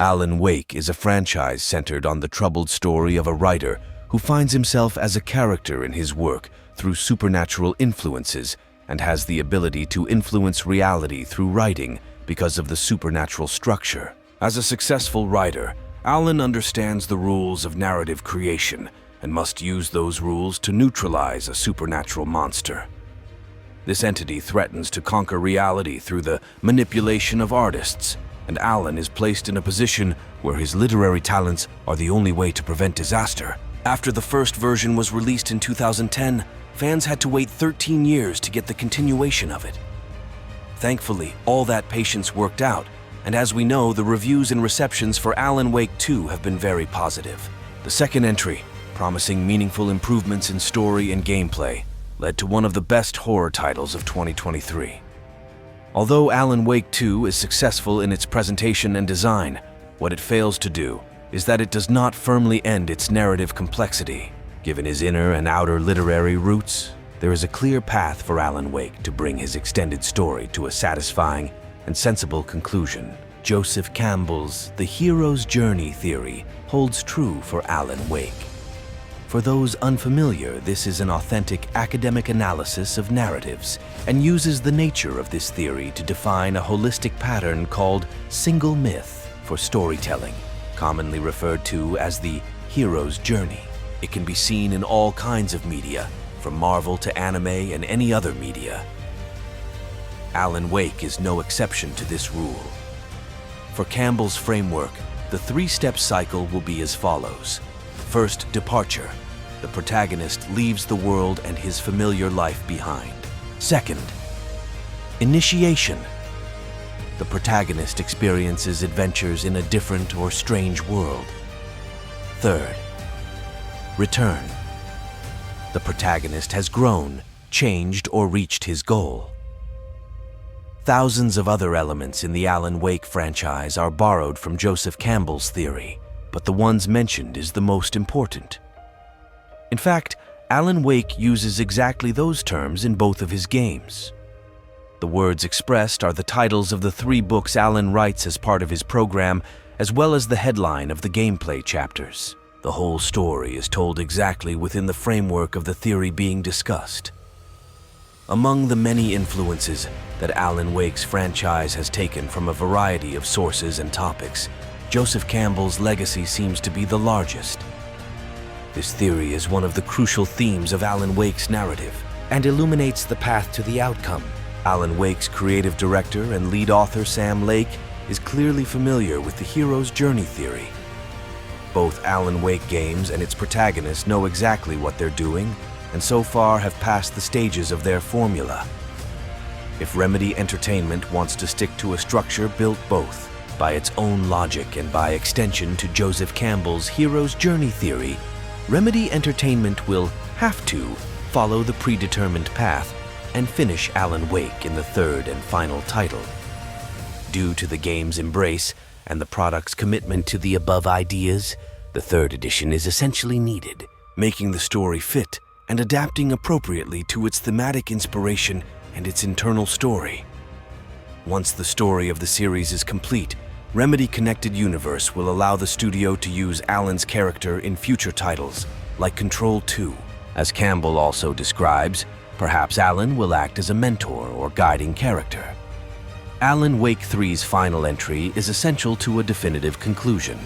Alan Wake is a franchise centered on the troubled story of a writer who finds himself as a character in his work through supernatural influences and has the ability to influence reality through writing because of the supernatural structure. As a successful writer, Alan understands the rules of narrative creation and must use those rules to neutralize a supernatural monster. This entity threatens to conquer reality through the manipulation of artists, and Alan is placed in a position where his literary talents are the only way to prevent disaster. After the first version was released in 2010, fans had to wait 13 years to get the continuation of it. Thankfully, all that patience worked out, and as we know, the reviews and receptions for Alan Wake 2 have been very positive. The second entry, promising meaningful improvements in story and gameplay, led to one of the best horror titles of 2023. Although Alan Wake 2 is successful in its presentation and design, what it fails to do is that it does not firmly end its narrative complexity. Given his inner and outer literary roots, there is a clear path for Alan Wake to bring his extended story to a satisfying and sensible conclusion. Joseph Campbell's The Hero's Journey theory holds true for Alan Wake. For those unfamiliar, this is an authentic academic analysis of narratives and uses the nature of this theory to define a holistic pattern called single myth for storytelling, commonly referred to as the hero's journey. It can be seen in all kinds of media, from Marvel to anime and any other media. Alan Wake is no exception to this rule. For Campbell's framework, the three-step cycle will be as follows. First, departure. The protagonist leaves the world and his familiar life behind. Second, initiation. The protagonist experiences adventures in a different or strange world. Third, return. The protagonist has grown, changed, or reached his goal. Thousands of other elements in the Alan Wake franchise are borrowed from Joseph Campbell's theory, but the ones mentioned is the most important. In fact, Alan Wake uses exactly those terms in both of his games. The words expressed are the titles of the 3 books Alan writes as part of his program, as well as the headline of the gameplay chapters. The whole story is told exactly within the framework of the theory being discussed. Among the many influences that Alan Wake's franchise has taken from a variety of sources and topics, Joseph Campbell's legacy seems to be the largest. This theory is one of the crucial themes of Alan Wake's narrative and illuminates the path to the outcome. Alan Wake's creative director and lead author Sam Lake is clearly familiar with the hero's journey theory. Both Alan Wake games and its protagonists know exactly what they're doing and so far have passed the stages of their formula. If Remedy Entertainment wants to stick to a structure built both by its own logic and by extension to Joseph Campbell's hero's journey theory, Remedy Entertainment will have to follow the predetermined path and finish Alan Wake in the third and final title. Due to the game's embrace and the product's commitment to the above ideas, the third edition is essentially needed, making the story fit and adapting appropriately to its thematic inspiration and its internal story. Once the story of the series is complete, Remedy Connected Universe will allow the studio to use Alan's character in future titles, like Control 2. As Campbell also describes, perhaps Alan will act as a mentor or guiding character. Alan Wake 3's final entry is essential to a definitive conclusion.